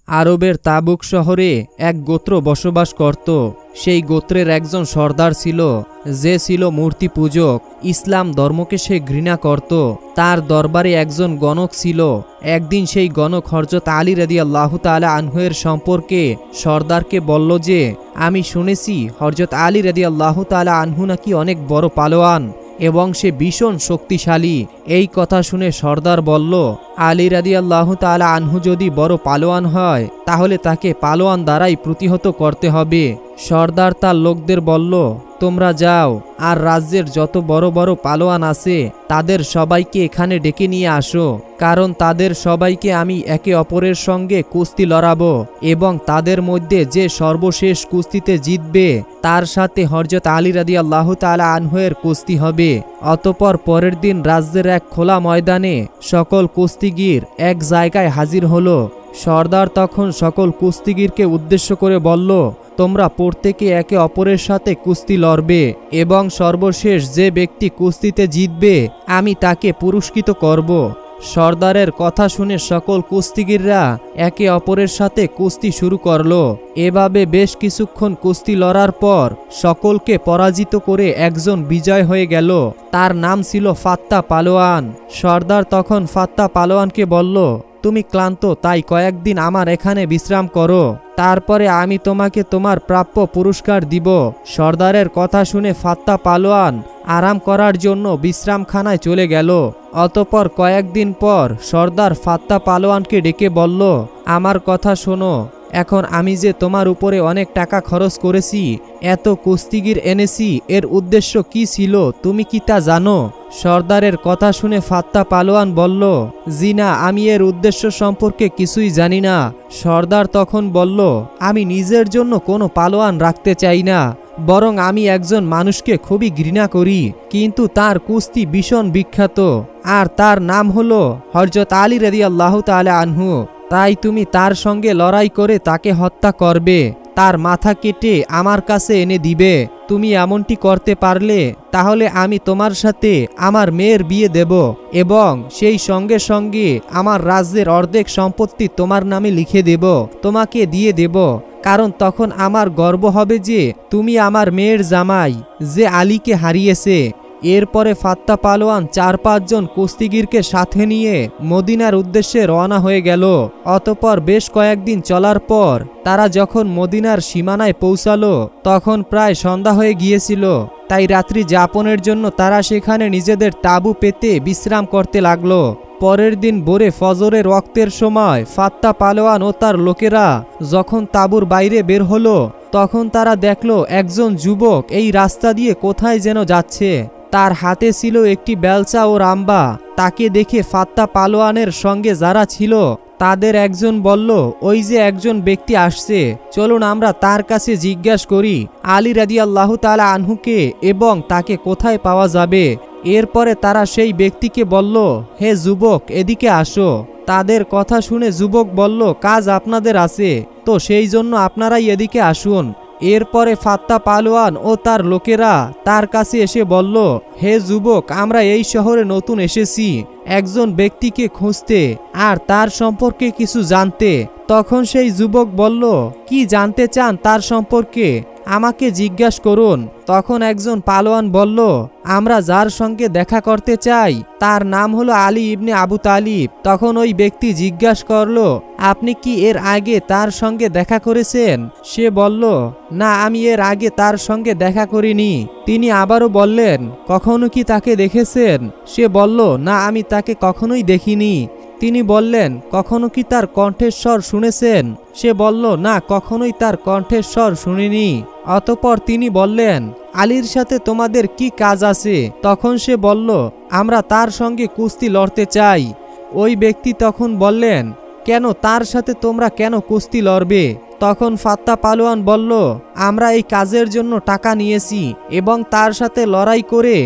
আরবের তাবুক শহরে এক গোত্র বসবাস করত। সেই গোত্রের একজন সর্দার ছিল, যে ছিল মূর্তি পূজক। ইসলাম ধর্মকে সে ঘৃণা করত। তার দরবারে একজন গণক ছিল। একদিন সেই গণক হযরত আলী রাদিয়াল্লাহু তাআলা আনহু-এর সম্পর্কে সর্দারকে বলল যে, আমি শুনেছি হযরত আলী রাদিয়াল্লাহু তাআলা আনহু নাকি অনেক বড় পালোয়ান এবং সে ভীষণ শক্তিশালী। এই কথা শুনে সর্দার বলল, আলী রাদিয়াল্লাহু তাআলা আনহু যদি বড় পালোয়ান হয় তাহলে তাকে পালোয়ান দ্বারাই প্রতিহত করতে হবে। সর্দার তার লোকদের বলল, তোমরা যাও আর রাজ্যের যত বড় বড় পালোয়ান আছে তাদের সবাইকে এখানে ডেকে নিয়ে আসো, কারণ তাদের সবাইকে আমি একে অপরের সঙ্গে কুস্তি লড়াবো এবং তাদের মধ্যে যে সর্বশেষ কুস্তিতে জিতবে তার সাথে হযরত আলী রাদিয়াল্লাহু তাআলা আনহু-এর কুস্তি হবে। অতঃপর পরের দিন রাজ্যের এক খোলা ময়দানে সকল কুস্তিগির এক জায়গায় হাজির হলো। সর্দার তখন সকল কুস্তিগিরকে উদ্দেশ্য করে বলল, তোমরা প্রত্যেকে একে অপরের সাথে কুস্তি লড়বে এবং সর্বশেষ যে ব্যক্তি কুস্তিতে জিতবে আমি তাকে পুরস্কৃত করব। সর্দারের কথা শুনে সকল কুস্তিগিররা একে অপরের সাথে কুস্তি শুরু করলো। এভাবে বেশ কিছুক্ষণ কুস্তি লড়ার পর সকলকে পরাজিত করে একজন বিজয় হয়ে গেল। তার নাম ছিল ফাত্তা পালোয়ান। সর্দার তখন ফাত্তা পালোয়ানকে বলল, তুমি ক্লান্ত, তাই কয়েকদিন আমার এখানে বিশ্রাম করো, তারপরে আমি তোমাকে তোমার প্রাপ্য পুরস্কার দিব। সর্দারের কথা শুনে ফাত্তা পালোয়ান আরাম করার জন্য বিশ্রামখানায় চলে গেল। অতঃপর কয়েকদিন পর সর্দার ফাত্তা পালোয়ানকে ডেকে বলল, আমার কথা শোনো, এখন আমি যে তোমার উপরে অনেক টাকা খরচ করেছি, এত কুস্তিগির এনেছি, এর উদ্দেশ্য কি ছিল তুমি কি তা জানো? সর্দারের কথা শুনে ফাত্তা পালোয়ান বলল, জি না, আমি এর উদ্দেশ্য সম্পর্কে কিছুই জানি না। সর্দার তখন বলল, আমি নিজের জন্য কোনো পালোয়ান রাখতে চাই না, বরং আমি একজন মানুষকে খুবই ঘৃণা করি, কিন্তু তার কুস্তি ভীষণ বিখ্যাত আর তার নাম হলো হযরত আলী রাদিয়াল্লাহু তাআলা আনহু। তাই তুমি তার সঙ্গে লড়াই করে তাকে হত্যা করবে, তার মাথা কেটে আমার কাছে এনে দিবে। তুমি এমনটি করতে পারলে তাহলে আমি তোমার সাথে আমার মেয়ের বিয়ে দেব এবং সেই সঙ্গে সঙ্গে আমার রাজ্যের অর্ধেক সম্পত্তি তোমার নামে লিখে দেব, তোমাকে দিয়ে দেব, কারণ তখন আমার গর্ব হবে যে তুমি আমার মেয়ের জামাই যে আলীকে হারিয়েছে। এরপরে ফাত্তা পালোয়ান 4-5 জন কুস্তিগিরকে সাথে নিয়ে মদিনার উদ্দেশ্যে রওনা হয়ে গেল। অতঃপর বেশ কয়েকদিন চলার পর তারা যখন মদিনার সীমানায় পৌঁছালো তখন প্রায় সন্ধ্যা হয়ে গিয়েছিল। তাই রাত্রি যাপনের জন্য তারা সেখানে নিজেদের তাঁবু পেতে বিশ্রাম করতে লাগলো। পরের দিন ভোরে ফজরের ওয়াক্তের সময় ফাত্তা পালোয়ান ও তার লোকেরা যখন তাঁবুর বাইরে বের হলো তখন তারা দেখলো একজন যুবক এই রাস্তা দিয়ে কোথায় যেন যাচ্ছে। তার হাতে ছিল একটি বেলচা ও রাম্বা। তাকে দেখে ফাত্তা পালোয়ানের সঙ্গে যারা ছিল তাদের একজন বলল, ওই যে একজন ব্যক্তি আসছে, চলুন আমরা তার কাছে জিজ্ঞাসা করি আলী রাদিয়াল্লাহু তাআলা আনহুকে এবং তাকে কোথায় পাওয়া যাবে। এরপরে তারা সেই ব্যক্তিকে বলল, হে যুবক, এদিকে আসো। তাদের কথা শুনে যুবক বলল, কাজ আপনাদের আছে, তো সেই জন্য আপনারাই এদিকে আসুন। এরপরে ফাত্তা পালোয়ান ও তার লোকেরা তার কাছে এসে বলল, হে যুবক, আমরা এই শহরে নতুন এসেছি একজন ব্যক্তিকে খুঁজতে আর তার সম্পর্কে কিছু জানতে। তখন সেই যুবক বলল, কি জানতে চান তার সম্পর্কে? আমাকে জিজ্ঞাসা করুন। তখন একজন পালোয়ান বলল, আমরা যার সঙ্গে দেখা করতে চাই তার নাম হলো আলী ইবনে আবু তালিব। তখন ওই ব্যক্তি জিজ্ঞাসা করলো, আপনি কি এর আগে তার সঙ্গে দেখা করেছেন? সে বলল, না, আমি এর আগে তার সঙ্গে দেখা করিনি। তিনি আবারও বললেন, কখনো কি তাকে দেখেছেন? সে বলল, না, আমি তাকে কখনোই দেখিনি। তিনি বললেন, কখনো কি তার কণ্ঠের স্বর শুনেছেন? সে বলল, না, কখনোই তার কণ্ঠের স্বর শুনিনি। অতঃপর তিনি বললেন, আলীর সাথে তোমাদের কি কাজ আছে? তখন সে বলল, আমরা তার সঙ্গে কুস্তি লড়তে চাই। ওই ব্যক্তি তখন বললেন, কেন, তার সাথে তোমরা কেন কুস্তি লড়বে? তখন ফাত্তা পালোয়ান বলল, আমরা এই কাজের জন্য টাকা নিয়েছি এবং তার সাথে লড়াই করে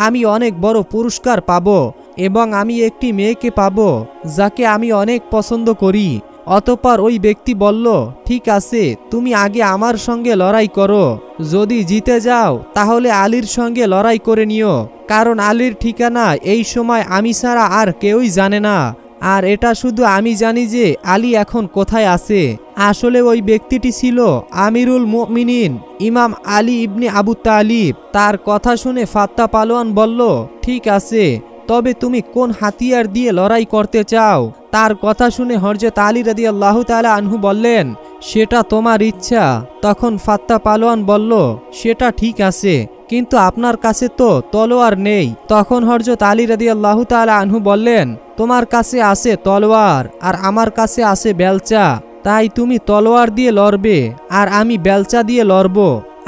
আমি অনেক বড় পুরস্কার পাবো এবং আমি একটি মেয়েকে পাবো যাকে আমি অনেক পছন্দ করি। অতঃপর ওই ব্যক্তি বলল, ঠিক আছে, তুমি আগে আমার সঙ্গে লড়াই করো, যদি জিতে যাও তাহলে আলীর সঙ্গে লড়াই করে নিও, কারণ আলীর ঠিকানা এই সময় আমি ছাড়া আর কেউই জানে না। আর এটা শুধু আমি জানি যে আলী এখন কোথায় আছে। আসলে ওই ব্যক্তিটি ছিল আমিরুল মুমিনিন ইমাম আলী ইবনে আবু তালিব। তার কথা শুনে ফাত্তা পালোয়ান বলল, ঠিক আছে, তবে তুমি কোন হাতিয়ার দিয়ে লড়াই করতে চাও? তার কথা শুনে হযরত আলী রাদিয়াল্লাহু তাআলা আনহু বললেন, সেটা তোমার ইচ্ছা। তখন ফাত্তা পালোয়ান বলল, সেটা ঠিক আছে, কিন্তু আপনার কাছে তো তলোয়ার নেই। তখন হযরত আলী রাদিয়াল্লাহু তাআলা আনহু বললেন, তোমার কাছে আছে তলোয়ার আর আমার কাছে আছে বেলচা, তাই তুমি তলোয়ার দিয়ে লড়বে আর আমি বেলচা দিয়ে লড়ব।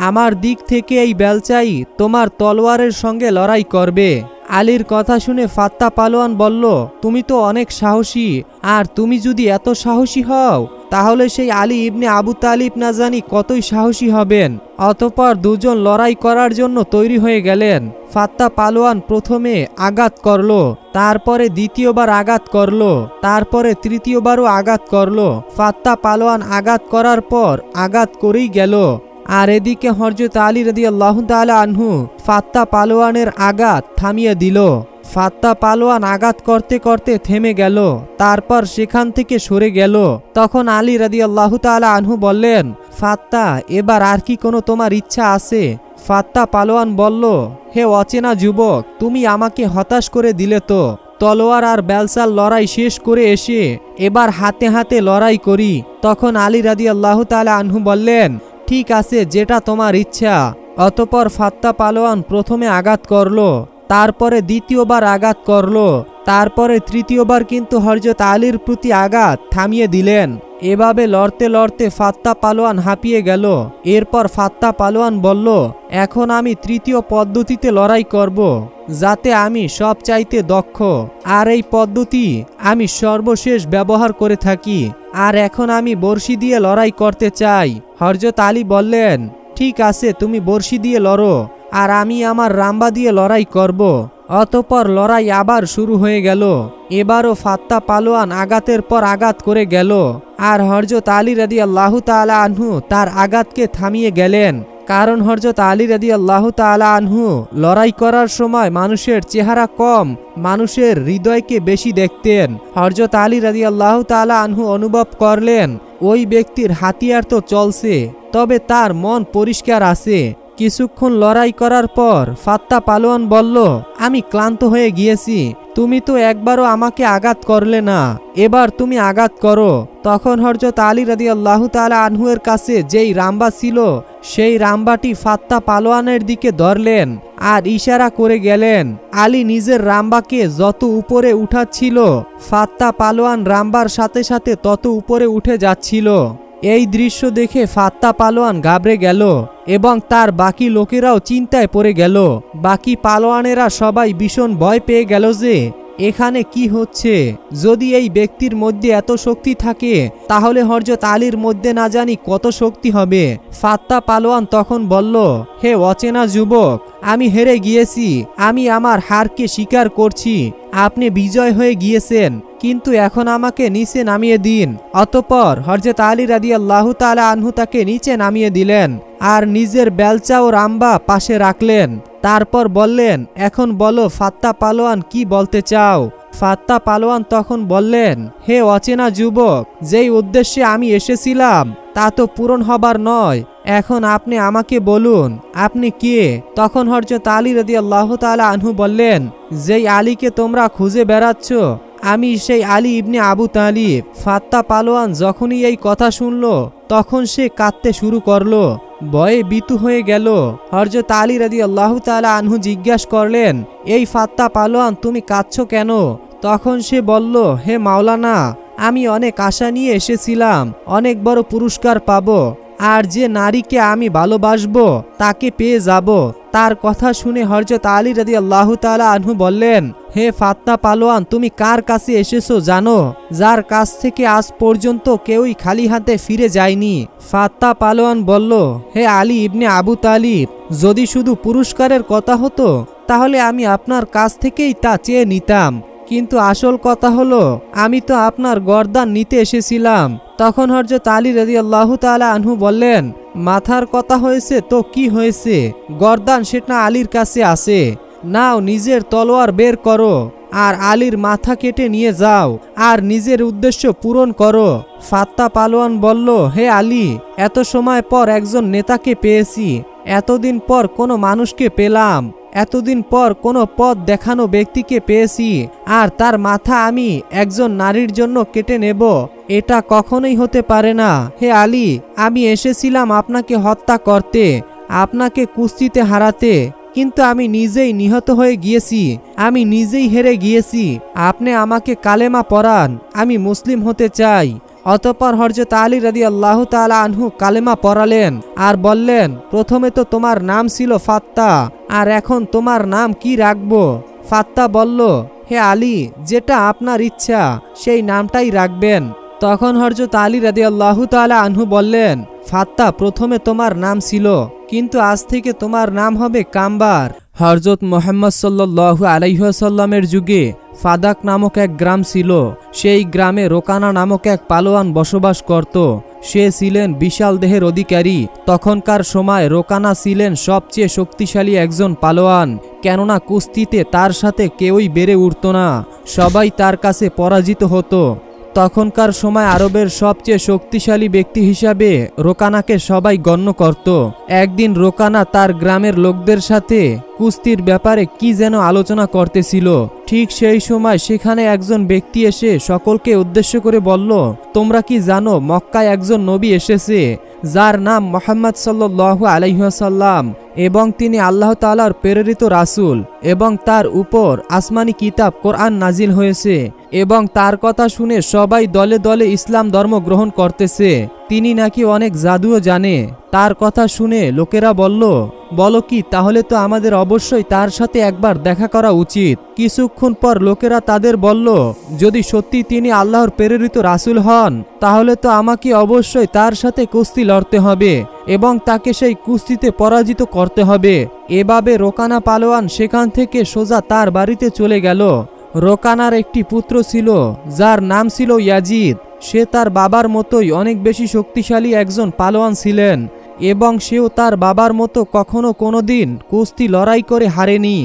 আমার দিক থেকে এই বেলচাই তোমার তলোয়ারের সঙ্গে লড়াই করবে। আলীর কথা শুনে ফাত্তা পালোয়ান বলল, তুমি তো অনেক সাহসী, আর তুমি যদি এত সাহসী হও তাহলে সেই আলী ইবনে আবু তালিব না জানি কতই সাহসী হবেন। অতঃপর দুজন লড়াই করার জন্য তৈরি হয়ে গেলেন। ফাত্তা পালোয়ান প্রথমে আঘাত করলো, তারপরে দ্বিতীয়বার আঘাত করলো, তারপরে তৃতীয়বারও আঘাত করলো। ফাত্তা পালোয়ান আঘাত করার পর আঘাত করেই গেল। আর এদিকে হযরত আলী রাদিয়াল্লাহু তাআলা আনহু ফাত্তা পালোয়ানের আঘাত থামিয়ে দিল। ফাত্তা পালোয়ান আঘাত করতে করতে থেমে গেল, তারপর সেখান থেকে সরে গেল। তখন আলী রাদিয়াল্লাহু তাআলা আনহু বললেন, ফাত্তা, এবার আর কি কোনো তোমার ইচ্ছা আছে? ফাত্তা পালোয়ান বলল, হে অচেনা যুবক, তুমি আমাকে হতাশ করে দিলে তো। তলোয়ার আর বেলচার লড়াই শেষ করে এসে এবার হাতে হাতে লড়াই করি। তখন আলী রাদিয়াল্লাহু তাআলা আনহু বললেন, ঠিক আছে, যেটা তোমার ইচ্ছা। অতঃপর ফাত্তা পালোয়ান প্রথমে আঘাত করলো, তারপরে দ্বিতীয়বার আঘাত করলো, তারপরে তৃতীয়বার কিন্তু হযরত আলীর প্রতি আঘাত থামিয়ে দিলেন। এভাবে লড়তে লড়তে ফাত্তা পালোয়ান হাঁপিয়ে গেল। এরপর ফাত্তা পালোয়ান বলল, এখন আমি তৃতীয় পদ্ধতিতে লড়াই করব, যাতে আমি সব চাইতে দক্ষ, আর এই পদ্ধতি আমি সর্বশেষ ব্যবহার করে থাকি। আর এখন আমি বর্শি দিয়ে লড়াই করতে চাই। হযরত আলী বললেন, ঠিক আছে, তুমি বর্শি দিয়ে লড়ো, আর আমি আমার রাম্বা দিয়ে লড়াই করব। অতঃপর লড়াই আবার শুরু হয়ে গেল। এবারও ফাত্তা পালোয়ান আঘাতের পর আঘাত করে গেল, আর হযরত আলী রাদিয়াল্লাহু তাআলা আনহু তার আঘাতকে থামিয়ে গেলেন। কারণ হযরত আলী রাদিয়াল্লাহু তাআলা আনহু লড়াই করার সময় মানুষের চেহারা কম, মানুষের হৃদয়কে বেশি দেখতেন। হযরত আলী রাদিয়াল্লাহু তাআলা আনহু অনুভব করলেন, ওই ব্যক্তির হাতিয়ার তো চলছে, তবে তার মন পরিষ্কার আছে। কিছুক্ষণ লড়াই করার পর ফাত্তা পালোয়ান বলল, আমি ক্লান্ত হয়ে গিয়েছি, তুমি তো একবারও আমাকে আঘাত করলে না, এবার তুমি আঘাত করো। তখন হযরত আলী রাদিয়াল্লাহু তাআলা আনহু এর কাছে যেই রাম্বা ছিল, সেই রাম্বাটি ফাত্তা পালোয়ানের দিকে ধরলেন আর ইশারা করে গেলেন। আলী নিজের রাম্বাকে যত উপরে উঠাচ্ছিল, ফাত্তা পালোয়ান রাম্বার সাথে সাথে তত উপরে উঠে যাচ্ছিল। এই দৃশ্য দেখে ফাত্তা পালোয়ান ঘাবড়ে গেল এবং তার বাকি লোকেরাও চিন্তায় পড়ে গেল। বাকি পালোয়ানেরা সবাই ভীষণ ভয় পেয়ে গেল যে এখানে কি হচ্ছে। যদি এই ব্যক্তির মধ্যে এত শক্তি থাকে তাহলে হযরত আলীর মধ্যে না জানি কত শক্তি হবে। ফাত্তা পালোয়ান তখন বলল, হে অচেনা যুবক, আমি হেরে গিয়েছি, আমি আমার হারকে স্বীকার করছি। আপনি বিজয় হয়ে গিয়েছেন, কিন্তু এখন আমাকে নিচে নামিয়ে দিন। অতঃপর হযরত আলী রাদিয়াল্লাহু তাআলা আনহু তাকে নিচে নামিয়ে দিলেন আর নিজের বেলচা ও রাম্বা পাশে রাখলেন। তারপর বললেন, এখন বলো ফাত্তা পালোয়ান, কি বলতে চাও? ফাত্তা পালোয়ান তখন বললেন, হে অচেনা যুবক, যেই উদ্দেশ্যে আমি এসেছিলাম তা তো পূরণ হবার নয়, এখন আপনি আমাকে বলুন আপনি কে? তখন হযরত আলী রাদিয়াল্লাহু তাআলা আনহু বললেন, যেই আলীকে তোমরা খুঁজে বেড়াচ্ছ, আমি সেই আলী ইবনে আবু তালিব। ফাত্তা পালোয়ান যখনই এই কথা শুনল তখন সে কাঁদতে শুরু করলো, ভয়ে ভীতু হয়ে গেল। হযরত আলী রাদিয়াল্লাহু তাআলা আনহু জিজ্ঞাসা করলেন, এই ফাত্তা পালোয়ান, তুমি কাঁদছো কেন? তখন সে বলল, হে মাওলানা, আমি অনেক আশা নিয়ে এসেছিলাম, অনেক বড় পুরস্কার পাবো, আর যে নারীকে আমি ভালোবাসবো তাকে পেয়ে যাব। তার কথা শুনে হযরত আলী রাদিয়াল্লাহু তাআলা আনহু বললেন, হে ফাত্তা পালোয়ান, তুমি কার কাছে এসেছো জানো? যার কাছ থেকে আজ পর্যন্ত কেউই খালি হাতে ফিরে যায়নি। ফাত্তা পালোয়ান বলল, হে আলী ইবনে আবু তালিব, যদি শুধু পুরস্কারের কথা হতো তাহলে আমি আপনার কাছ থেকেই তা চেয়ে নিতাম, কিন্তু আসল কথা হলো আমি তো আপনার গর্দান নিতে এসেছিলাম। তখন হযরত আলী রাদিয়াল্লাহু তাআলা আনহু বললেন, মাথার কথা হয়েছে তো কি হয়েছে, গর্দান সেটা আলীর কাছে আছে, নাও নিজের তলোয়ার বের করো আর আলীর মাথা কেটে নিয়ে যাও আর নিজের উদ্দেশ্য পূরণ করো। ফাত্তা পালোয়ান বলল, হে আলী, এত সময় পর একজন নেতাকে পেয়েছি, এতদিন পর কোনো মানুষকে পেলাম, এতদিন পর কোনো পথ দেখানো ব্যক্তিকে পেয়েছি, আর তার মাথা আমি একজন নারীর জন্য কেটে নেব? এটা কখনোই হতে পারে না। হে আলী, আমি এসেছিলাম আপনাকে হত্যা করতে, আপনাকে কুস্তিতে হারাতে, কিন্তু আমি নিজেই নিহত হয়ে গিয়েছি, আমি নিজেই হেরে গিয়েছি। আপনি আমাকে কালেমা পড়ান, আমি মুসলিম হতে চাই। অতঃপর হযরত আলী রাদিয়াল্লাহু তাআলা আনহু কালেমা পড়ালেন আর বললেন, প্রথমে তো তোমার নাম ছিল ফাত্তা, আর এখন তোমার নাম কি রাখবো? ফাত্তা বলল, হে আলী, যেটা আপনার ইচ্ছা সেই নামটাই রাখবেন। তখন হযরত আলী রাদিয়াল্লাহু তাআলা আনহু বললেন, ফাত্তা, প্রথমে তোমার নাম ছিল, কিন্তু আজ থেকে তোমার নাম হবে কাম্বার। হযরত মুহাম্মদ সাল্লাল্লাহু আলাইহি ওয়াসাল্লামের যুগে ফাদাক নামক এক গ্রাম ছিল। সেই গ্রামে রোকানা নামক এক পালোয়ান বসবাস করত। সে ছিলেন বিশাল দেহের অধিকারী। তখনকার সময় রোকানা ছিলেন সবচেয়ে শক্তিশালী একজন পালোয়ান, কেননা কুস্তিতে তার সাথে কেউই বেড়ে উঠত না, সবাই তার কাছে পরাজিত হতো। তখনকার সময় আরবের সবচেয়ে শক্তিশালী ব্যক্তি হিসাবে রোকানাকে সবাই গণ্য করত। একদিন রোকানা তার গ্রামের লোকদের সাথে কুস্তির ব্যাপারে কি যেন আলোচনা করতেছিল। ঠিক সেই সময় সেখানে একজন ব্যক্তি এসে সকলকে উদ্দেশ্য করে বলল, তোমরা কি জানো মক্কায় একজন নবী এসেছে যার নাম মুহাম্মদ সাল্লাল্লাহু আলাইহি ওয়াসাল্লাম, এবং তিনি আল্লাহ তাআলার প্রেরিত রাসূল, এবং তার উপর আসমানি কিতাব কোরআন নাজিল হয়েছে, এবং তার কথা শুনে সবাই দলে দলে ইসলাম ধর্ম গ্রহণ করতেছে। তিনি নাকি অনেক জাদুও জানে। তার কথা শুনে লোকেরা বলল, বলো কি, তাহলে তো আমাদের অবশ্যই তার সাথে একবার দেখা করা উচিত। কিছুক্ষণ পর লোকেরা তাদের বলল, যদি সত্যি তিনি আল্লাহর প্রেরিত রাসূল হন, তাহলে তো আমাকে অবশ্যই তার সাথে কুস্তি লড়তে হবে এবং তাকে সেই কুস্তিতে পরাজিত করতে হবে। এভাবে রোকানা পালোয়ান সেখান থেকে সোজা তার বাড়িতে চলে গেল। রোকানার একটি পুত্র ছিল যার নাম ছিল ইয়াজিদ। সে তার বাবার মতোই অনেক বেশি শক্তিশালী একজন পালোয়ান ছিলেন, এবং সেও তার বাবার মতো কখনো কোনোদিন কুস্তি লড়াই করে হারেনি।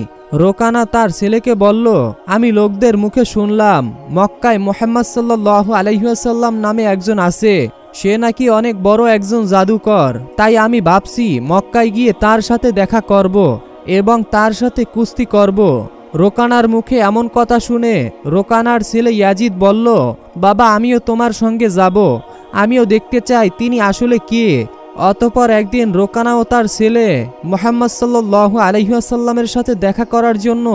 রোকানা তার ছেলেকে বলল, আমি লোকদের মুখে শুনলাম মক্কায় মুহাম্মদ সাল্লাল্লাহু আলাইহি ওয়াসাল্লাম নামে একজন আছে, সে নাকি অনেক বড় একজন জাদুকর। তাই আমি ভাবছি মক্কায় গিয়ে তার সাথে দেখা করব এবং তার সাথে কুস্তি করব। রোকানার মুখে এমন কথা শুনে রোকানার ছেলে ইয়াজিদ বলল, বাবা, আমিও তোমার সঙ্গে যাব, আমিও দেখতে চাই তিনি আসলে কে। অতঃপর একদিন রোকানা ও তার ছেলে মুহাম্মদ সাল্লাল্লাহু আলাইহি ওয়াসাল্লামের সাথে দেখা করার জন্য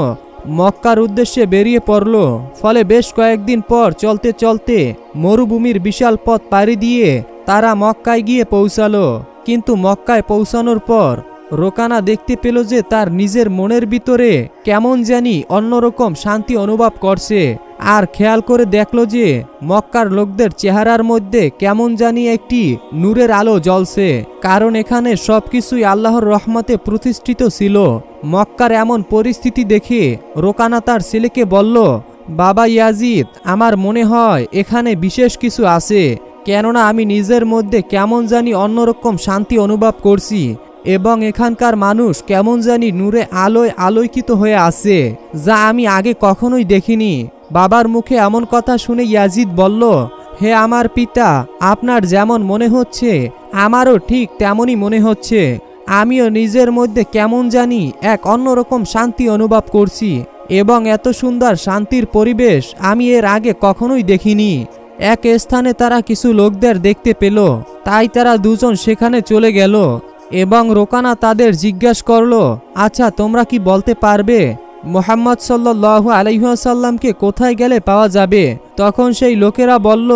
মক্কার উদ্দেশ্যে বেরিয়ে পড়ল। ফলে বেশ কয়েকদিন পর চলতে চলতে মরুভূমির বিশাল পথ পাড়ি দিয়ে তারা মক্কায় গিয়ে পৌঁছালো। কিন্তু মক্কায় পৌঁছানোর পর রোকানা দেখতে পেল যে তার নিজের মনের ভিতরে কেমন জানি অন্যরকম শান্তি অনুভব করছে, আর খেয়াল করে দেখল যে মক্কার লোকদের চেহারার মধ্যে কেমন জানি একটি নূরের আলো জ্বলছে, কারণ এখানে সবকিছুই আল্লাহর রহমতে প্রতিষ্ঠিত ছিল। মক্কার এমন পরিস্থিতি দেখে রোকানা তার ছেলেকে বলল, বাবা ইয়াজিদ, আমার মনে হয় এখানে বিশেষ কিছু আছে, কেননা আমি নিজের মধ্যে কেমন জানি অন্যরকম শান্তি অনুভব করছি, এবং এখানকার মানুষ কেমন জানি নূরে আলোয় আলোকিত হয়ে আছে, যা আমি আগে কখনোই দেখিনি। বাবার মুখে এমন কথা শুনে ইয়াজিদ বলল, হে আমার পিতা, আপনার যেমন মনে হচ্ছে আমারও ঠিক তেমনই মনে হচ্ছে। আমিও নিজের মধ্যে কেমন জানি এক অন্যরকম শান্তি অনুভব করছি, এবং এত সুন্দর শান্তির পরিবেশ আমি এর আগে কখনোই দেখিনি। এক স্থানে তারা কিছু লোকদের দেখতে পেল, তাই তারা দুজন সেখানে চলে গেল এবং রোকানা তাদের জিজ্ঞাসা করল, আচ্ছা, তোমরা কি বলতে পারবে মুহাম্মদ সাল্লাল্লাহু আলাইহি ওয়াসাল্লামকে কোথায় গেলে পাওয়া যাবে? তখন সেই লোকেরা বলল,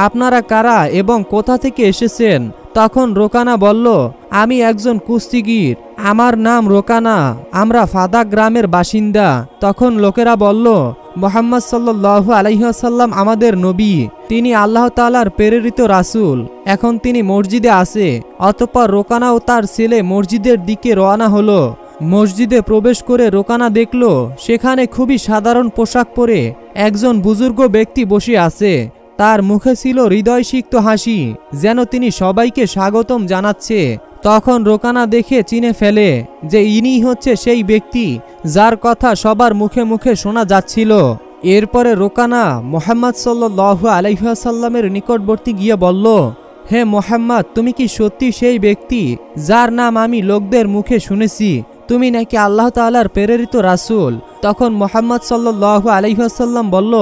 আপনারা কারা এবং কোথা থেকে এসেছেন? তখন রোকানা বলল, আমি একজন কুস্তিগীর, আমার নাম রোকানা, আমরা ফাদাক গ্রামের বাসিন্দা। তখন লোকেরা বলল, মুহাম্মদ সাল্লাল্লাহু আলাইহি ওয়াসাল্লাম আমাদের নবী, তিনি আল্লাহ তাআলার প্রেরিত রাসূল, এখন তিনি মসজিদে আছে। অতঃপর রোকানা ও তার ছেলে মসজিদের দিকে রওনা হলো। মসজিদে প্রবেশ করে রোকানা দেখল সেখানে খুবই সাধারণ পোশাক পরে একজন বুজুর্গ ব্যক্তি বসে আছে। তার মুখে ছিল হৃদয়সিক্ত হাসি, যেন তিনি সবাইকে স্বাগতম জানাচ্ছে। তখন রোকানা দেখে চিনে ফেলে যে ইনি হচ্ছে সেই ব্যক্তি যার কথা সবার মুখে মুখে শোনা যাচ্ছিল। এরপরে রোকানা মুহাম্মদ সাল্লাল্লাহু আলাইহি ওয়াসাল্লামের নিকটবর্তী গিয়ে বলল, হে মুহাম্মদ, তুমি কি সত্যি সেই ব্যক্তি যার নাম আমি লোকদের মুখে শুনেছি? তুমি নাকি আল্লাহ তাআলার প্রেরিত রাসূল? তখন মুহাম্মদ সাল্লাল্লাহু আলাইহি ওয়াসাল্লাম বলল,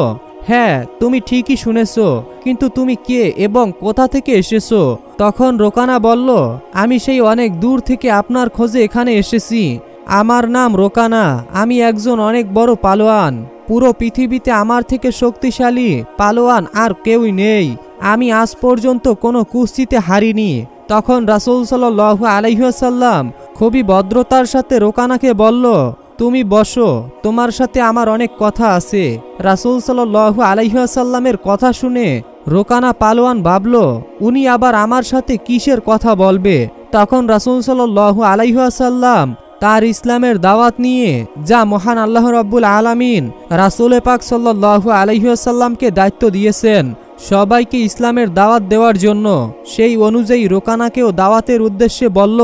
হ্যাঁ, তুমি ঠিকই শুনেছো, কিন্তু তুমি কে এবং কোথা থেকে এসেছো? তখন রোকানা বলল, আমি সেই অনেক দূর থেকে আপনার খোঁজে এখানে এসেছি। আমার নাম রোকানা, আমি একজন অনেক বড় পালোয়ান। পুরো পৃথিবীতে আমার থেকে শক্তিশালী পালোয়ান আর কেউই নেই। আমি আজ পর্যন্ত কোনো কুস্তিতে হারিনি। তখন রাসূল সাল্লাল্লাহু আলাইহি ওয়াসাল্লাম খুবই ভদ্রতার সাথে রোকানাকে বলল, তুমি বসো, তোমার সাথে আমার অনেক কথা আছে। রাসূল সাল্লাল্লাহু আলাইহি ওয়াসাল্লামের কথা শুনে রোকানা পালোয়ান ভাবল, উনি আবার আমার সাথে কিসের কথা বলবে। তখন রাসূল সাল্লাল্লাহু আলাইহি ওয়াসাল্লাম তার ইসলামের দাওয়াত নিয়ে যা মহান আল্লাহ রাব্বুল আলামিন রাসূল পাক সাল্লাল্লাহু আলাইহি ওয়াসাল্লামকে দায়িত্ব দিয়েছেন সবাইকে ইসলামের দাওয়াত দেওয়ার জন্য, সেই অনুযায়ী রোকানাকেও দাওয়াতের উদ্দেশ্যে বলল,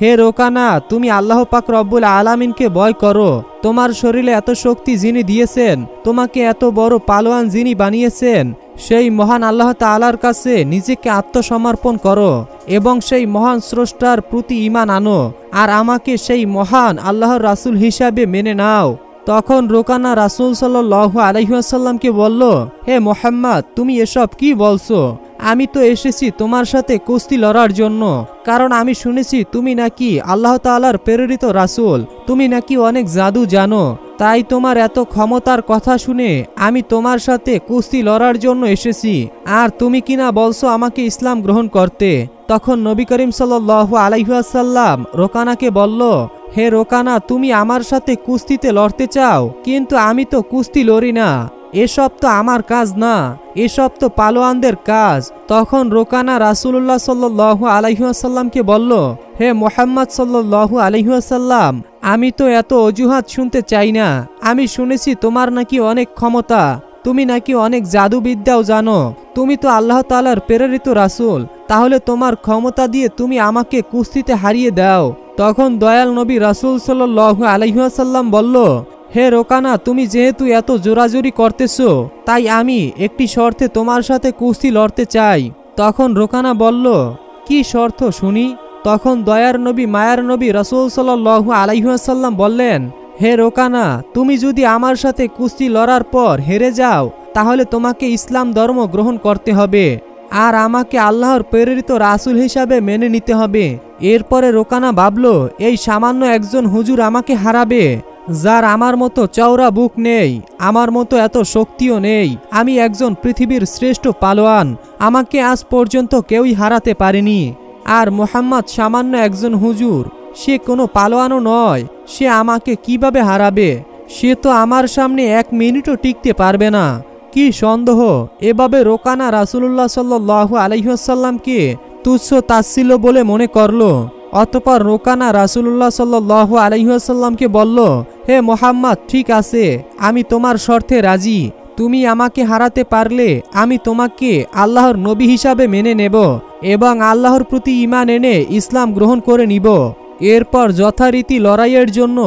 হে রোকানা, তুমি আল্লাহ পাক রব্বুল আলামিনকে ভয় করো। তোমার শরীরে এত শক্তি যিনি দিয়েছেন, তোমাকে এত বড় পালোয়ান যিনি বানিয়েছেন, সেই মহান আল্লাহ তাআলার কাছে নিজেকে আত্মসমর্পণ করো এবং সেই মহান স্রষ্টার প্রতি ঈমান আনো, আর আমাকে সেই মহান আল্লাহর রাসূল হিসাবে মেনে নাও। তখন রোকানা রাসূল সাল্লাল্লাহু আলাইহি ওয়াসাল্লামকে বলল, হে মুহাম্মদ, তুমি এসব কি বলছো? আমি তো এসেছি তোমার সাথে কুস্তি লড়ার জন্য, কারণ আমি শুনেছি তুমি নাকি আল্লাহ তাআলার প্রেরিত রাসূল, তুমি নাকি অনেক জাদু জানো। তাই তোমার এত ক্ষমতার কথা শুনে আমি তোমার সাথে কুস্তি লড়ার জন্য এসেছি, আর তুমি কিনা বলছো আমাকে ইসলাম গ্রহণ করতে। তখন নবী করিম সাল্লাল্লাহু আলাইহি ওয়াসাল্লাম রোকানাকে বলল, হে রোকানা, তুমি আমার সাথে কুস্তিতে লড়তে চাও, কিন্তু আমি তো কুস্তি লড়ি না। এসব তো আমার কাজ না, এসব তো পালোয়ানদের কাজ। তখন রোকানা রাসূলুল্লাহ সাল্লাল্লাহু আলাইহি ওয়াসাল্লামকে বলল, হে মুহাম্মদ সাল্লাল্লাহু আলাইহি ওয়াসাল্লাম, আমি তো এত অজুহাত শুনতে চাই না। আমি শুনেছি তোমার নাকি অনেক ক্ষমতা, তুমি নাকি অনেক জাদুবিদ্যাও জানো, তুমি তো আল্লাহ তাআলার প্রেরিত রাসূল, তাহলে তোমার ক্ষমতা দিয়ে তুমি আমাকে কুস্তিতে হারিয়ে দাও। তখন দয়াল নবী রাসূল সাল্লাল্লাহু আলাইহি ওয়াসাল্লাম বলল, হে রোকানা, তুমি যেহেতু এত জোরাজুরি করতেছো, তাই আমি একটি শর্তে তোমার সাথে কুস্তি লড়তে চাই। তখন রোকানা বলল, কি শর্ত শুনি? তখন দয়ার নবী মায়ার নবী রাসূল সাল্লাল্লাহু আলাইহি ওয়াসাল্লাম বললেন, হে রোকানা, তুমি যদি আমার সাথে কুস্তি লড়ার পর হেরে যাও, তাহলে তোমাকে ইসলাম ধর্ম গ্রহণ করতে হবে, আর আমাকে আল্লাহর প্রেরিত রাসূল হিসাবে মেনে নিতে হবে। এরপরে রোকানা ভাবল, এই সামান্য একজন হুজুর আমাকে হারাবে, যার আমার মতো চওড়া বুক নেই, আমার মতো এত শক্তিও নেই। আমি একজন পৃথিবীর শ্রেষ্ঠ পালোয়ান, আমাকে আজ পর্যন্ত কেউই হারাতে পারেনি। আর মুহাম্মদ সামান্য একজন হুজুর, সে কোনো পালোয়ানও নয়, সে আমাকে কিভাবে হারাবে? সে তো আমার সামনে এক মিনিটও টিকতে পারবে না। কি সন্দেহ! এভাবে রোকানা রাসূলুল্লাহ সাল্লাল্লাহু আলাইহি ওয়াসাল্লামকে তুচ্ছ তাচ্ছিল্য বলে মনে করল। অতঃপর রোকানা রাসূলুল্লাহ সাল্লাল্লাহু আলাইহি ওয়াসাল্লামকে বলল, হে মুহাম্মদ, ঠিক আছে, আমি তোমার শর্তে রাজি। তুমি আমাকে হারাতে পারলে আমি তোমাকে আল্লাহর নবী হিসাবে মেনে নেব এবং আল্লাহর প্রতি ঈমান এনে ইসলাম গ্রহণ করে নিব। এরপর যথারীতি লড়াইয়ের জন্য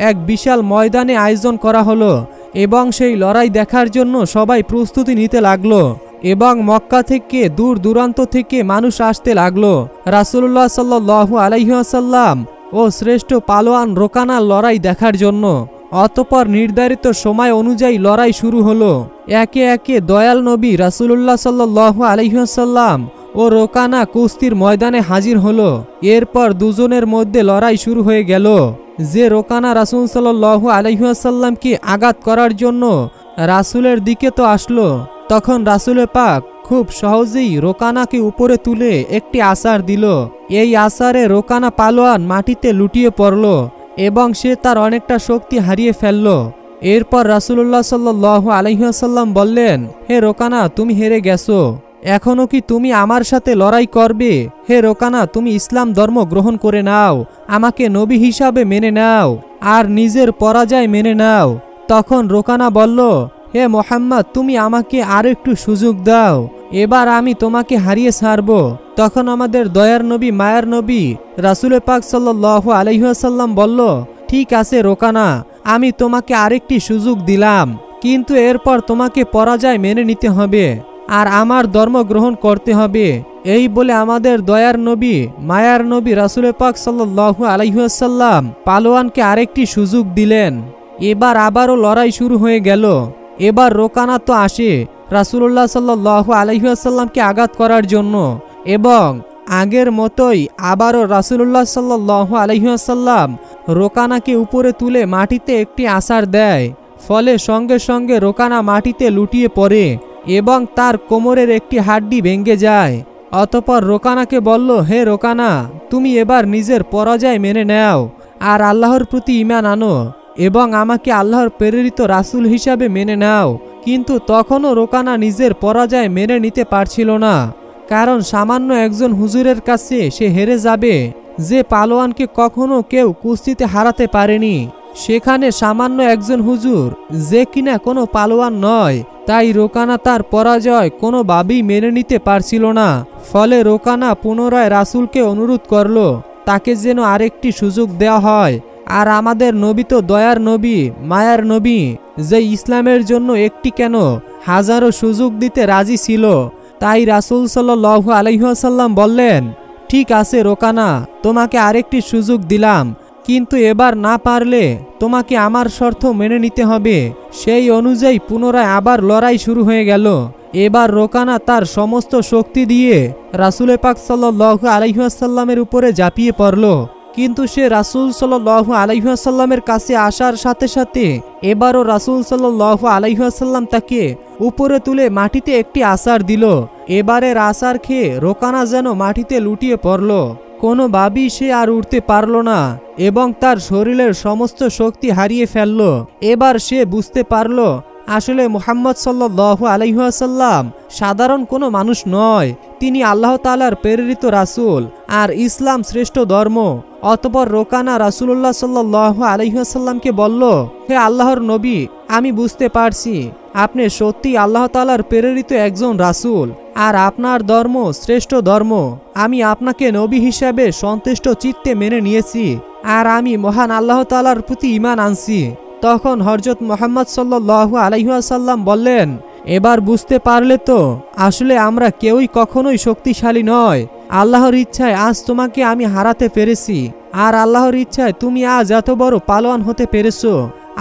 এক বিশাল ময়দানে আয়োজন করা হলো এবং সেই লড়াই দেখার জন্য সবাই প্রস্তুতি নিতে লাগলো এবং মক্কা থেকে দূর দূরান্ত থেকে মানুষ আসতে লাগলো রাসূলুল্লাহ সাল্লাল্লাহু আলাইহি ওয়াসাল্লাম ও শ্রেষ্ঠ পালোয়ান রোকানার লড়াই দেখার জন্য। অতঃপর নির্ধারিত সময় অনুযায়ী লড়াই শুরু হলো। একে একে দয়াল নবী রাসূলুল্লাহ সাল্লাল্লাহু আলাইহি ওয়াসাল্লাম ও রোকানা কুস্তির ময়দানে হাজির হলো। এরপর দুজনের মধ্যে লড়াই শুরু হয়ে গেল। যে রোকানা রাসূল সাল্লাল্লাহু আলাইহি ওয়াসাল্লামকে আঘাত করার জন্য রাসূলের দিকে তো আসলো, তখন রাসূল পাক খুব সহজেই রোকানাকে উপরে তুলে একটি আছাড় দিল। এই আছাড়ে রোকানা পালোয়ান মাটিতে লুটিয়ে পড়ল এবং সে তার অনেকটা শক্তি হারিয়ে ফেলল। এরপর রাসূলুল্লাহ সাল্লাল্লাহু আলাইহি ওয়াসাল্লাম বললেন, হে রোকানা, তুমি হেরে গেছো। এখনো কি তুমি আমার সাথে লড়াই করবে? হে রোকানা, তুমি ইসলাম ধর্ম গ্রহণ করে নাও, আমাকে নবী হিসাবে মেনে নাও আর নিজের পরাজয় মেনে নাও। তখন রোকানা বলল, হে মোহাম্মদ, তুমি আমাকে আর একটু সুযোগ দাও, এবার আমি তোমাকে হারিয়ে ছাড়ব। তখন আমাদের দয়ার নবী, মায়ার নবী রাসূল পাক সাল্লাল্লাহু আলাইহি ওয়াসাল্লাম বলল, ঠিক আছে রোকানা, আমি তোমাকে আরেকটি সুযোগ দিলাম, কিন্তু এরপর তোমাকে পরাজয় মেনে নিতে হবে আর আমার ধর্ম গ্রহণ করতে হবে। এই বলে আমাদের দয়ার নবী, মায়ার নবী রাসূল পাক সাল্লাল্লাহু আলাইহি ওয়াসাল্লাম পালোয়ানকে আরেকটি সুযোগ দিলেন। এবার আবারও লড়াই শুরু হয়ে গেল। এবার রোকানা তো আসে রাসূলুল্লাহ সাল্লাল্লাহু আলাইহি ওয়াসাল্লামকে আঘাত করার জন্য, এবং আগের মতোই আবারও রাসূলুল্লাহ সাল্লাল্লাহু আলাইহি ওয়াসাল্লাম রোকানাকে উপরে তুলে মাটিতে একটি আছাড় দেয়। ফলে সঙ্গে সঙ্গে রোকানা মাটিতে লুটিয়ে পড়ে এবং তার কোমরের একটি হাড্ডি ভেঙে যায়। অতঃপর রোকানাকে বলল, হে রোকানা, তুমি এবার নিজের পরাজয় মেনে নাও আর আল্লাহর প্রতি ঈমান আনো এবং আমাকে আল্লাহর প্রেরিত রাসূল হিসাবে মেনে নাও। কিন্তু তখনও রোকানা নিজের পরাজয় মেনে নিতে পারছিল না, কারণ সামান্য একজন হুজুরের কাছে সে হেরে যাবে, যে পালোয়ানকে কখনো কেউ কুস্তিতে হারাতে পারেনি। সেখানে সামান্য একজন হুজুর, যে কিনা কোনো পালোয়ান নয়। তাই রোকানা তার পরাজয় কোনোভাবেই মেনে নিতে পারছিল না। ফলে রোকানা পুনরায় রাসূলকে অনুরোধ করল তাকে যেন আরেকটি সুযোগ দেওয়া হয়। আর আমাদের নবী তো দয়ার নবী, মায়ার নবী, যে ইসলামের জন্য একটি কেন হাজারো সুযোগ দিতে রাজি ছিল। তাই রাসূল সাল্লাল্লাহু আলাইহি ওয়াসাল্লাম বললেন, ঠিক আছে রোকানা, তোমাকে আরেকটি সুযোগ দিলাম, কিন্তু এবার না পারলে তোমাকে আমার শর্ত মেনে নিতে হবে। সেই অনুযায়ী পুনরায় আবার লড়াই শুরু হয়ে গেল। এবার রোকানা তার সমস্ত শক্তি দিয়ে রাসূল পাক সাল্লাল্লাহু আলাইহি ওয়াসাল্লামের উপরে ঝাঁপিয়ে পড়ল। কিন্তু সে রাসূল সাল্লাল্লাহু আলাইহি ওয়াসাল্লামের কাছে আসার সাথে সাথে এবারও রাসূল সাল্লাল্লাহু আলাইহি ওয়াসাল্লাম তাকে উপরে তুলে মাটিতে একটি আছাড় দিল। এবারের আছাড় খেয়ে রোকানা যেন মাটিতে লুটিয়ে পড়ল। কোনোভাবেই সে আর উঠতে পারল না এবং তার শরীরের সমস্ত শক্তি হারিয়ে ফেলল। এবার সে বুঝতে পারল আসলে মুহাম্মদ সাল্লাল্লাহু আলাইহি ওয়াসাল্লাম সাধারণ কোনো মানুষ নয়, তিনি আল্লাহ তাআলার প্রেরিত রাসূল আর ইসলাম শ্রেষ্ঠ ধর্ম। অতঃপর রোকানা রাসূলুল্লাহ সাল্লাল্লাহু আলাইহি ওয়াসাল্লামকে বলল, হে আল্লাহর নবী, আমি বুঝতে পারছি আপনি সত্যি আল্লাহ তাআলার প্রেরিত একজন রাসূল আর আপনার ধর্ম শ্রেষ্ঠ ধর্ম। আমি আপনাকে নবী হিসাবে সন্তুষ্ট চিত্তে মেনে নিয়েছি আর আমি মহান আল্লাহ তাআলার প্রতি ঈমান আনছি। তখন হযরত মুহাম্মদ সাল্লাল্লাহু আলাইহি ওয়াসাল্লাম বললেন, এবার বুঝতে পারলে তো আসলে আমরা কেউই কখনোই শক্তিশালী নয়। আল্লাহর ইচ্ছায় আজ তোমাকে আমি হারাতে পেরেছি আর আল্লাহর ইচ্ছায় তুমি আজ এত বড় পালোয়ান হতে পেরেছো।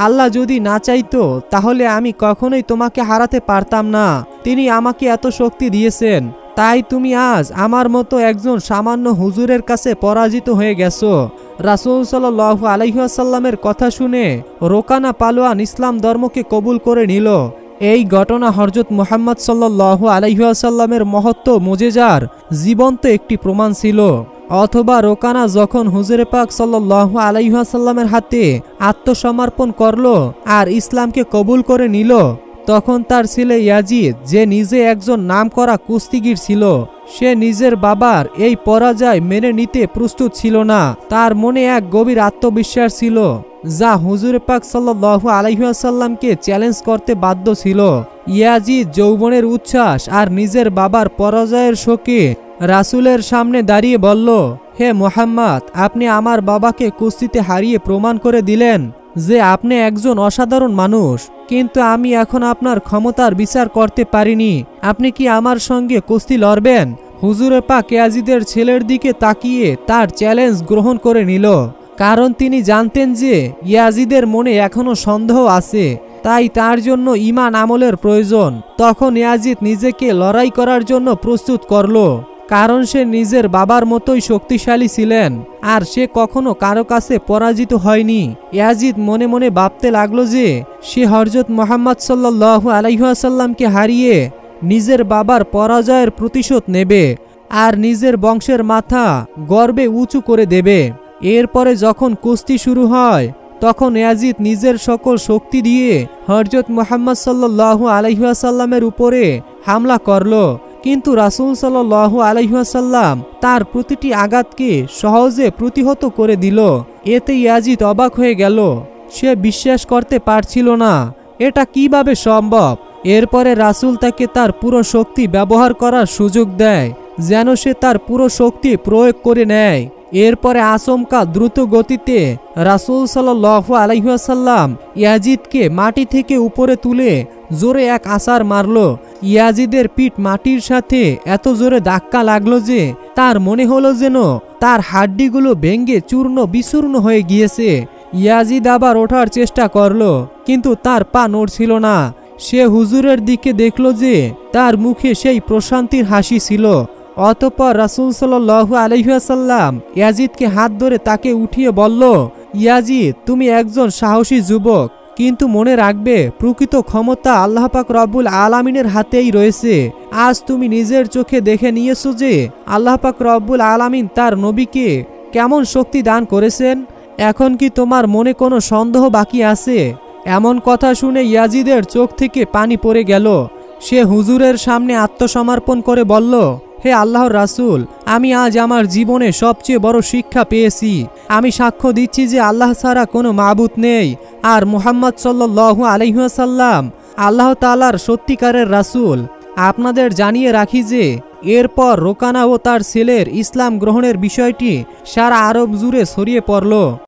আল্লাহ যদি না চাইতো তাহলে আমি কখনোই তোমাকে হারাতে পারতাম না। তিনি আমাকে এত শক্তি দিয়েছেন, তাই তুমি আজ আমার মতো একজন সামান্য হুজুরের কাছে পরাজিত হয়ে গেছো। রাসূল সাল্লাল্লাহু আলাইহি ওয়াসাল্লামের কথা শুনে রোকানা পালোয়ান ইসলাম ধর্মকে কবুল করে নিল। এই ঘটনা হযরত মুহাম্মদ সাল্লাল্লাহু আলাইহি ওয়াসাল্লামের মহত্ব মুজিজার জীবন্ত একটি প্রমাণ ছিল। অথবা রোকানা যখন হুজুরে পাক সাল্লাল্লাহু আলাইহি ওয়াসাল্লামের হাতে আত্মসমর্পণ করলো আর ইসলামকে কবুল করে নিল, তখন তার ছেলে ইয়াজিদ, যে নিজে একজন নামকরা কুস্তিগীর ছিল, সে নিজের বাবার এই পরাজয় মেনে নিতে প্রস্তুত ছিল না। তার মনে এক গভীর আত্মবিশ্বাস ছিল যা হুজুর পাক সাল্লাল্লাহু আলাইহি ওয়াসাল্লামকে চ্যালেঞ্জ করতে বাধ্য ছিল। ইয়াজিদ যৌবনের উচ্ছ্বাস আর নিজের বাবার পরাজয়ের শোকে রাসূলের সামনে দাঁড়িয়ে বলল, হে মুহাম্মদ, আপনি আমার বাবাকে কুস্তিতে হারিয়ে প্রমাণ করে দিলেন যে আপনি একজন অসাধারণ মানুষ, কিন্তু আমি এখন আপনার ক্ষমতার বিচার করতে পারিনি। আপনি কি আমার সঙ্গে কুস্তি লড়বেন? হুজুরে পাক ইয়াজিদের ছেলের দিকে তাকিয়ে তার চ্যালেঞ্জ গ্রহণ করে নিল, কারণ তিনি জানতেন যে ইয়াজিদের মনে এখনো সন্দেহ আছে, তাই তার জন্য ঈমান আমলের প্রয়োজন। তখন ইয়াজিদ নিজেকে লড়াই করার জন্য প্রস্তুত করল, কারণ সে নিজের বাবার মতোই শক্তিশালী ছিলেন আর সে কখনো কারো কাছে পরাজিত হয়নি। ইয়াজিদ মনে মনে ভাবতে লাগলো যে সে হযরত মুহাম্মদ সাল্লাল্লাহু আলাইহি ওয়াসাল্লামকে হারিয়ে নিজের বাবার পরাজয়ের প্রতিশোধ নেবে আর নিজের বংশের মাথা গর্বে উঁচু করে দেবে। এরপরে যখন কুস্তি শুরু হয় তখন ইয়াজিদ নিজের সকল শক্তি দিয়ে হযরত মুহাম্মদ সাল্লাল্লাহু আলাইহি ওয়াসাল্লামের উপরে হামলা করল, কিন্তু রাসূল সাল্লাল্লাহু আলাইহি ওয়াসাল্লাম তার প্রতিটি আঘাতকে সহজে প্রতিহত করে দিল। এতে ইয়াজিদ অবাক হয়ে গেল। সে বিশ্বাস করতে পারছিল না এটা কিভাবে সম্ভব? এরপরে রাসূল তাকে তার পুরো শক্তি ব্যবহার করার সুযোগ দেয়, যেন সে তার পুরো শক্তি প্রয়োগ করে নেয়। এরপরে আচমকা দ্রুত গতিতে রাসূল সাল্লাল্লাহু আলাইহি ওয়াসাল্লাম ইয়াজিদকে মাটি থেকে উপরে তুলে জোরে এক আছাড় মারল। ইয়াজিদের পিঠ মাটির সাথে এত জোরে ধাক্কা লাগলো যে তার মনে হলো যেন তার হাড্ডিগুলো ভেঙে চূর্ণ বিচূর্ণ হয়ে গিয়েছে। ইয়াজিদ আবার ওঠার চেষ্টা করলো, কিন্তু তার পা নড়ছিল না। সে হুজুরের দিকে দেখল যে তার মুখে সেই প্রশান্তির হাসি ছিল। অতঃপর রাসূল সাল্লাল্লাহু আলাইহি ওয়াসাল্লাম ইয়াজিদকে হাত ধরে তাকে উঠিয়ে বলল, ইয়াজিদ, তুমি একজন সাহসী যুবক, কিন্তু মনে রাখবে প্রকৃত ক্ষমতা আল্লাহ পাক রব্বুল আলামিনের হাতেই রয়েছে। আজ তুমি নিজের চোখে দেখে নিয়েছো যে আল্লাহ পাক রব্বুল আলামিন তার নবীকে কেমন শক্তি দান করেছেন। এখন কি তোমার মনে কোনো সন্দেহ বাকি আছে? এমন কথা শুনে ইয়াজিদের চোখ থেকে পানি পড়ে গেল। সে হুজুরের সামনে আত্মসমর্পণ করে বলল, হে আল্লাহর রাসূল, আমি আজ আমার জীবনে সবচেয়ে বড় শিক্ষা পেয়েছি। আমি সাক্ষ্য দিচ্ছি যে আল্লাহ ছাড়া কোনো মাবুদ নেই, আর মুহাম্মদ সাল্লাল্লাহু আলাইহি ওয়াসাল্লাম আল্লাহ তাআলার সত্যিকারের রাসূল। আপনাদের জানিয়ে রাখি যে এরপর রোকানা ও তার ছেলের ইসলাম গ্রহণের বিষয়টি সারা আরব জুড়ে ছড়িয়ে পড়ল।